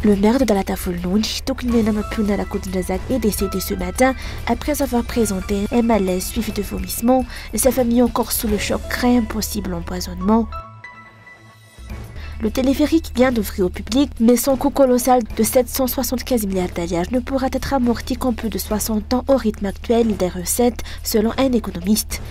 Le maire de Talatavulnoundji, Tokunena Mapiouna Kotundrazak, est décédé ce matin après avoir présenté un malaise suivi de vomissements. Sa famille, encore sous le choc, craint un possible empoisonnement. Le téléphérique vient d'ouvrir au public, mais son coût colossal de 775 milliards d'aliages ne pourra être amorti qu'en plus de 60 ans au rythme actuel des recettes, selon un économiste.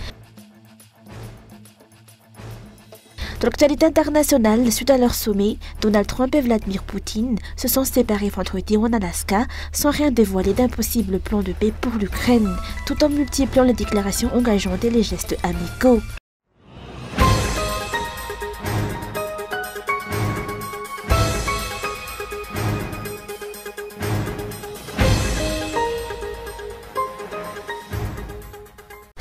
De l'actualité internationale, suite à leur sommet, Donald Trump et Vladimir Poutine se sont séparés vendredi en Alaska sans rien dévoiler d'un possible plan de paix pour l'Ukraine, tout en multipliant les déclarations engageantes et les gestes amicaux.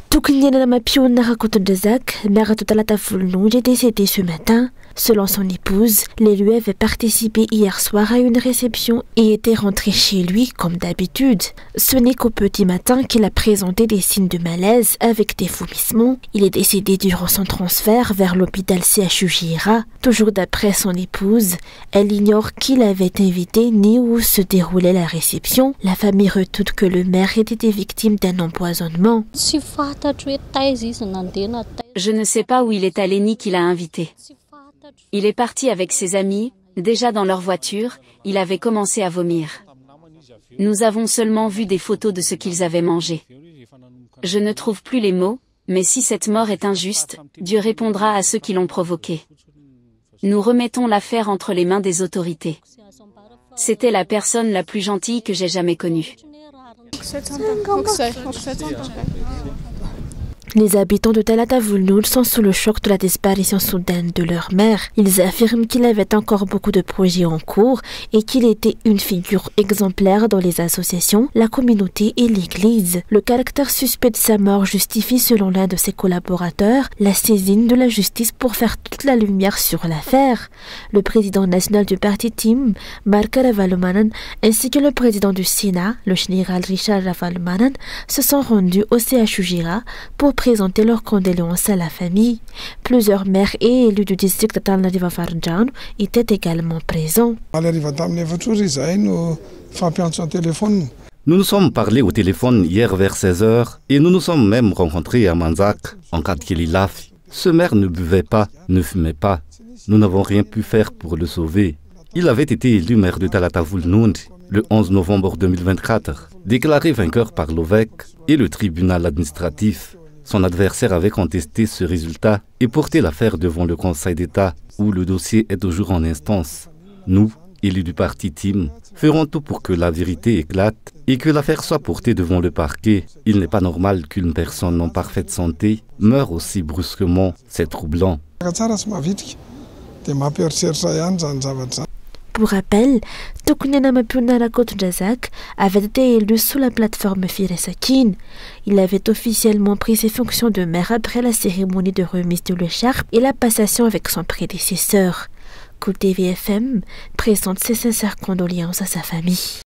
Tokunena Mapiouna Kotundrazak, maire de Talatavulnoundji, est décédé ce matin. Selon son épouse, l'élu avait participé hier soir à une réception et était rentré chez lui comme d'habitude. Ce n'est qu'au petit matin qu'il a présenté des signes de malaise avec des vomissements. Il est décédé durant son transfert vers l'hôpital CHU Jira. Toujours d'après son épouse, elle ignore qui l'avait invité ni où se déroulait la réception. La famille redoute que le maire ait été victime d'un empoisonnement. Je ne sais pas où il est allé ni qui l'a invité. Il est parti avec ses amis, déjà dans leur voiture, il avait commencé à vomir. Nous avons seulement vu des photos de ce qu'ils avaient mangé. Je ne trouve plus les mots, mais si cette mort est injuste, Dieu répondra à ceux qui l'ont provoquée. Nous remettons l'affaire entre les mains des autorités. C'était la personne la plus gentille que j'ai jamais connue. Les habitants de Talatavulnoundji sont sous le choc de la disparition soudaine de leur maire. Ils affirment qu'il avait encore beaucoup de projets en cours et qu'il était une figure exemplaire dans les associations, la communauté et l'église. Le caractère suspect de sa mort justifie, selon l'un de ses collaborateurs, la saisine de la justice pour faire toute la lumière sur l'affaire. Le président national du parti TIM, Mark Ravalomanan, ainsi que le président du Sénat, le général Richard Ravalomanan, se sont rendus au CHU Jira pour présenter leurs condoléances à la famille. Plusieurs maires et élus du district de Talatavulnoundji étaient également présents. Nous nous sommes parlé au téléphone hier vers 16h et nous nous sommes même rencontrés à Manzak, en Katkililaf. Ce maire ne buvait pas, ne fumait pas. Nous n'avons rien pu faire pour le sauver. Il avait été élu maire de Talatavulnoundji le 11 novembre 2024, déclaré vainqueur par l'OVEC et le tribunal administratif. Son adversaire avait contesté ce résultat et porté l'affaire devant le Conseil d'État, où le dossier est toujours en instance. Nous, élus du parti TIM, ferons tout pour que la vérité éclate et que l'affaire soit portée devant le parquet. Il n'est pas normal qu'une personne en parfaite santé meure aussi brusquement. C'est troublant. Pour rappel, Tokunena Mapiouna Kotundrazak avait été élu sous la plateforme Firesakin. Il avait officiellement pris ses fonctions de maire après la cérémonie de remise de l'écharpe et la passation avec son prédécesseur. Côté VFM présente ses sincères condoléances à sa famille.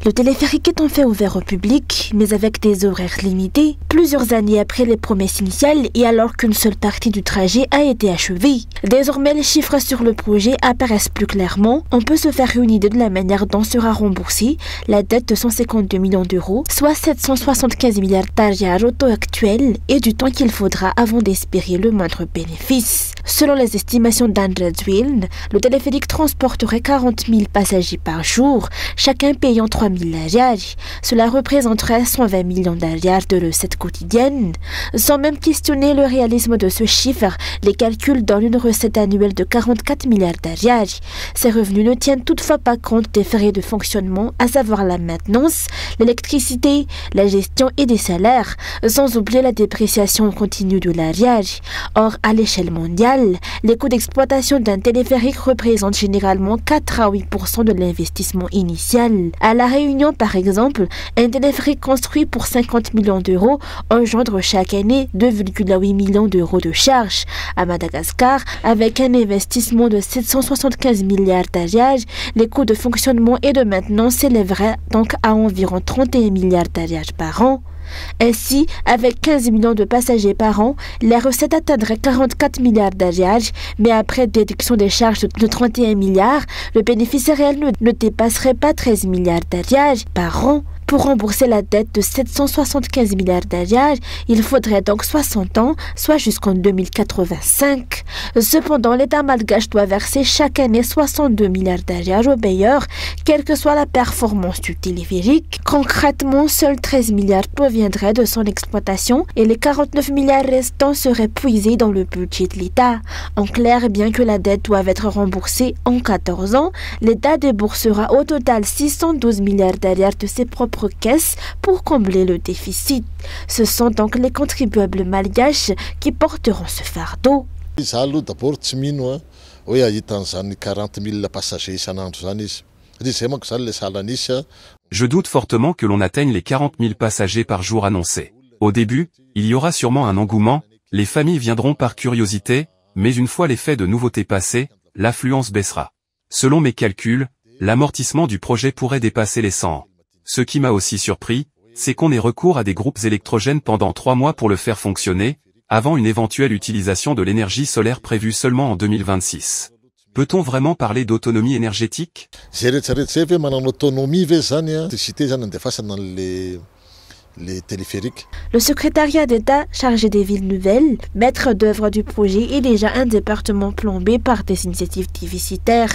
Le téléphérique est en fait ouvert au public, mais avec des horaires limités, plusieurs années après les promesses initiales et alors qu'une seule partie du trajet a été achevée. Désormais, les chiffres sur le projet apparaissent plus clairement. On peut se faire une idée de la manière dont sera remboursée la dette de 152 millions d'euros, soit 775 milliards d'aliages au taux actuel, et du temps qu'il faudra avant d'espérer le moindre bénéfice. Selon les estimations d'André Dwill, le téléphérique transporterait 40 000 passagers par jour, chacun payant 3 000 aliages. Cela représenterait 120 millions d'aliages de recettes quotidiennes. Sans même questionner le réalisme de ce chiffre, les calculs donnent une recette annuelle de 44 milliards d'aliages. Ces revenus ne tiennent toutefois pas compte des frais de fonctionnement, à savoir la maintenance, l'électricité, la gestion et des salaires, sans oublier la dépréciation continue de l'aliage. Or, à l'échelle mondiale, les coûts d'exploitation d'un téléphérique représentent généralement 4 à 8% de l'investissement initial. À La Réunion, par exemple, un téléphérique construit pour 50 millions d'euros engendre chaque année 2,8 millions d'euros de charges. À Madagascar, avec un investissement de 775 milliards d'aliages, les coûts de fonctionnement et de maintenance s'élèveraient donc à environ 31 milliards d'aliages par an. Ainsi, avec 15 millions de passagers par an, les recettes atteindraient 44 milliards d'ariage, mais après déduction des charges de 31 milliards, le bénéfice réel ne dépasserait pas 13 milliards d'ariage par an. Pour rembourser la dette de 775 milliards d'ariage, il faudrait donc 60 ans, soit jusqu'en 2085. Cependant, l'État malgache doit verser chaque année 62 milliards d'ariage aux payeurs, quelle que soit la performance du téléphérique. Concrètement, seuls 13 milliards proviendraient de son exploitation et les 49 milliards restants seraient puisés dans le budget de l'État. En clair, bien que la dette doive être remboursée en 14 ans, l'État déboursera au total 612 milliards d'ariage de ses propres caisses pour combler le déficit. Ce sont donc les contribuables malgaches qui porteront ce fardeau. Je doute fortement que l'on atteigne les 40 000 passagers par jour annoncés. Au début, il y aura sûrement un engouement, les familles viendront par curiosité, mais une fois l'effet de nouveauté passé, l'affluence baissera. Selon mes calculs, l'amortissement du projet pourrait dépasser les 100 ans. Ce qui m'a aussi surpris, c'est qu'on ait recours à des groupes électrogènes pendant 3 mois pour le faire fonctionner, avant une éventuelle utilisation de l'énergie solaire prévue seulement en 2026. Peut-on vraiment parler d'autonomie énergétique ? Les téléphériques. Le secrétariat d'État chargé des villes nouvelles, maître d'œuvre du projet, est déjà un département plombé par des initiatives déficitaires.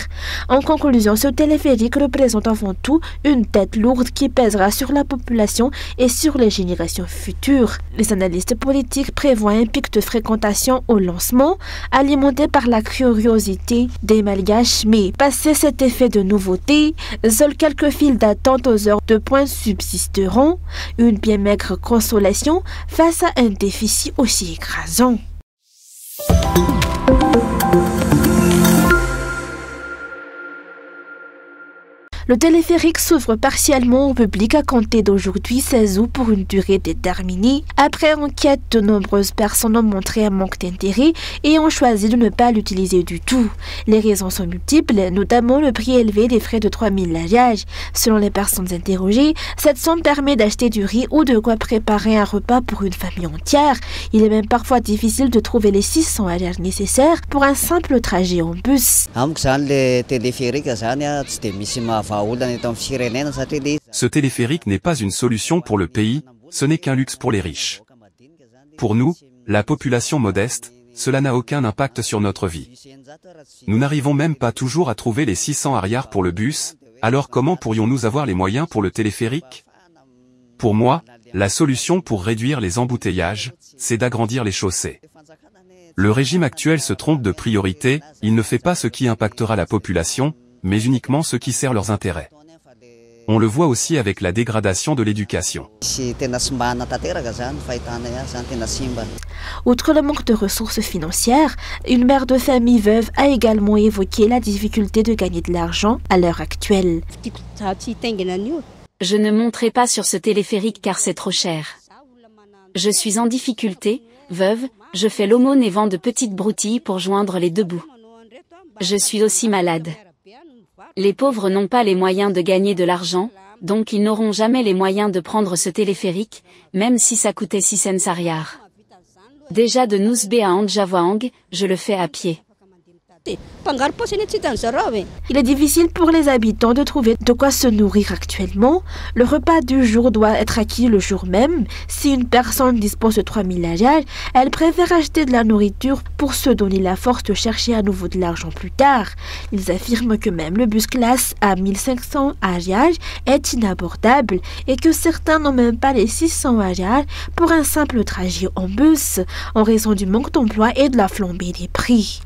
En conclusion, ce téléphérique représente avant tout une dette lourde qui pèsera sur la population et sur les générations futures. Les analystes politiques prévoient un pic de fréquentation au lancement, alimenté par la curiosité des malgaches, mais passé cet effet de nouveauté, seuls quelques files d'attente aux heures de pointe subsisteront. Une bien maigre consolation face à un déficit aussi écrasant. Le téléphérique s'ouvre partiellement au public à compter d'aujourd'hui 16 août pour une durée déterminée. Après enquête, de nombreuses personnes ont montré un manque d'intérêt et ont choisi de ne pas l'utiliser du tout. Les raisons sont multiples, notamment le prix élevé des frais de 3000 ariage. Selon les personnes interrogées, cette somme permet d'acheter du riz ou de quoi préparer un repas pour une famille entière. Il est même parfois difficile de trouver les 600 ariage nécessaires pour un simple trajet en bus. Ce téléphérique n'est pas une solution pour le pays, ce n'est qu'un luxe pour les riches. Pour nous, la population modeste, cela n'a aucun impact sur notre vie. Nous n'arrivons même pas toujours à trouver les 600 ariars pour le bus, alors comment pourrions-nous avoir les moyens pour le téléphérique ? Pour moi, la solution pour réduire les embouteillages, c'est d'agrandir les chaussées. Le régime actuel se trompe de priorité, il ne fait pas ce qui impactera la population, mais uniquement ce qui sert leurs intérêts. On le voit aussi avec la dégradation de l'éducation. Outre le manque de ressources financières, une mère de famille veuve a également évoqué la difficulté de gagner de l'argent à l'heure actuelle. Je ne monterai pas sur ce téléphérique car c'est trop cher. Je suis en difficulté, veuve, je fais l'aumône et vends de petites broutilles pour joindre les deux bouts. Je suis aussi malade. Les pauvres n'ont pas les moyens de gagner de l'argent, donc ils n'auront jamais les moyens de prendre ce téléphérique, même si ça coûtait 6 cents ariars. Déjà de Nousbé à Andjavoang, je le fais à pied. Il est difficile pour les habitants de trouver de quoi se nourrir actuellement. Le repas du jour doit être acquis le jour même. Si une personne dispose de 3000 ariage, elle préfère acheter de la nourriture pour se donner la force de chercher à nouveau de l'argent plus tard. Ils affirment que même le bus classe à 1500 ariage est inabordable et que certains n'ont même pas les 600 ariage pour un simple trajet en bus, en raison du manque d'emploi et de la flambée des prix.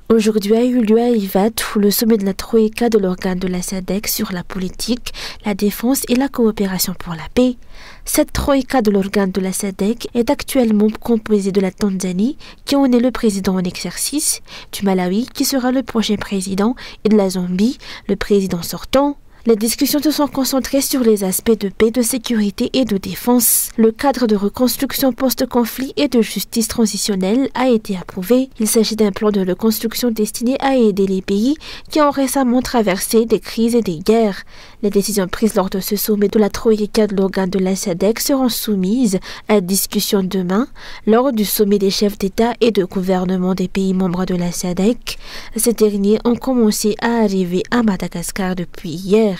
Aujourd'hui a eu lieu à Ivat le sommet de la Troïka de l'organe de la SADC sur la politique, la défense et la coopération pour la paix. Cette Troïka de l'organe de la SADC est actuellement composée de la Tanzanie, qui en est le président en exercice, du Malawi, qui sera le prochain président, et de la Zambie, le président sortant. Les discussions se sont concentrées sur les aspects de paix, de sécurité et de défense. Le cadre de reconstruction post-conflit et de justice transitionnelle a été approuvé. Il s'agit d'un plan de reconstruction destiné à aider les pays qui ont récemment traversé des crises et des guerres. Les décisions prises lors de ce sommet de la Troïka de l'organe de la SADC seront soumises à discussion demain lors du sommet des chefs d'État et de gouvernement des pays membres de la SADC. Ces derniers ont commencé à arriver à Madagascar depuis hier.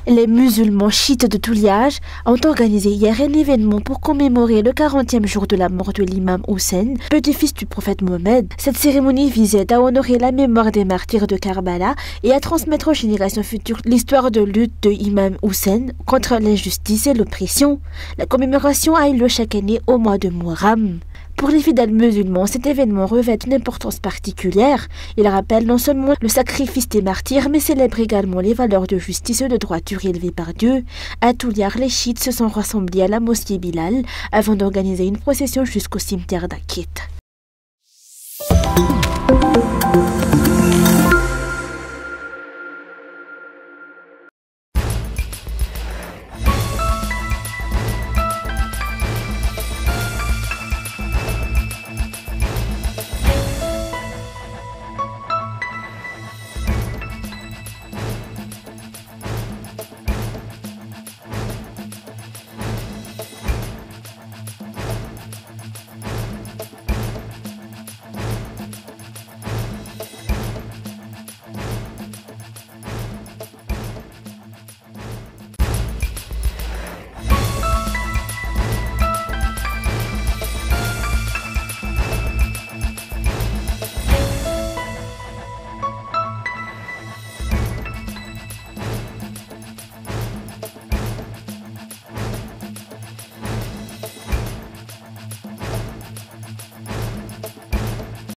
Les musulmans chiites de Touliage ont organisé hier un événement pour commémorer le 40e jour de la mort de l'imam Hussein, petit-fils du prophète Mohammed. Cette cérémonie visait à honorer la mémoire des martyrs de Karbala et à transmettre aux générations futures l'histoire de lutte de l'imam Hussein contre l'injustice et l'oppression. La commémoration a eu lieu chaque année au mois de Muharram. Pour les fidèles musulmans, cet événement revêt une importance particulière. Il rappelle non seulement le sacrifice des martyrs, mais célèbre également les valeurs de justice et de droiture élevées par Dieu. À Touliar, les chiites se sont rassemblés à la mosquée Bilal avant d'organiser une procession jusqu'au cimetière d'Akit.